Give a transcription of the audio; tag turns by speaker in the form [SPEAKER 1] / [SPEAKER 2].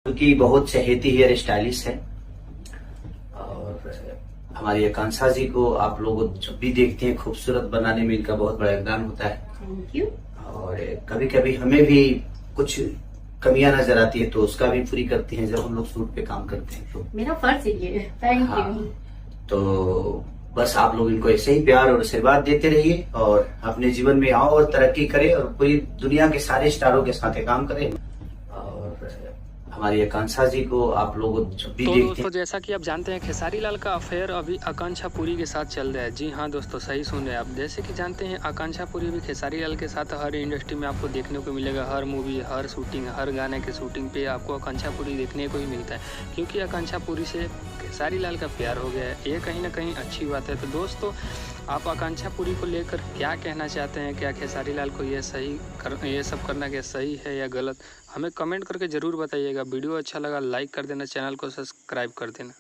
[SPEAKER 1] की बहुत चहेती hair stylist है और हमारी आकांक्षा जी को आप लोग जब भी देखते हैं खूबसूरत बनाने में इनका बहुत बड़ा योगदान होता है।
[SPEAKER 2] Thank you.
[SPEAKER 1] और कभी कभी हमें भी कुछ कमियां नजर आती है तो उसका भी पूरी करती हैं जब हम लोग शूट पे काम करते हैं तो
[SPEAKER 2] मेरा फर्ज है ये। थैंक
[SPEAKER 1] हाँ,
[SPEAKER 2] यू।
[SPEAKER 1] तो बस आप लोग इनको ऐसे ही प्यार और आशीर्वाद देते रहिए और अपने जीवन में आओ और तरक्की करें और पूरी दुनिया के सारे स्टारों के साथ काम करें। और हमारी आकांक्षा जी को आप लोग जब भी
[SPEAKER 3] तो
[SPEAKER 1] देखते
[SPEAKER 3] दोस्तों जैसा कि आप जानते हैं खेसारी लाल का अफेयर अभी आकांक्षा पुरी के साथ चल रहा है। जी हाँ दोस्तों, सही सुन रहे हैं आप। जैसे कि जानते हैं आकांक्षा पुरी भी खेसारी लाल के साथ हर इंडस्ट्री में आपको देखने को मिलेगा। हर मूवी, हर शूटिंग, हर गाने के शूटिंग पे आपको आकांक्षा पुरी देखने को ही मिलता है, क्योंकि आकांक्षा पुरी से खेसारी लाल का प्यार हो गया है। ये कहीं ना कहीं अच्छी बात है। तो दोस्तों आप आकांक्षा पुरी को लेकर क्या कहना चाहते हैं? क्या खेसारी लाल को ये सब करना क्या सही है या गलत? हमें कमेंट करके ज़रूर बताइएगा। वीडियो अच्छा लगा लाइक कर देना, चैनल को सब्सक्राइब कर देना।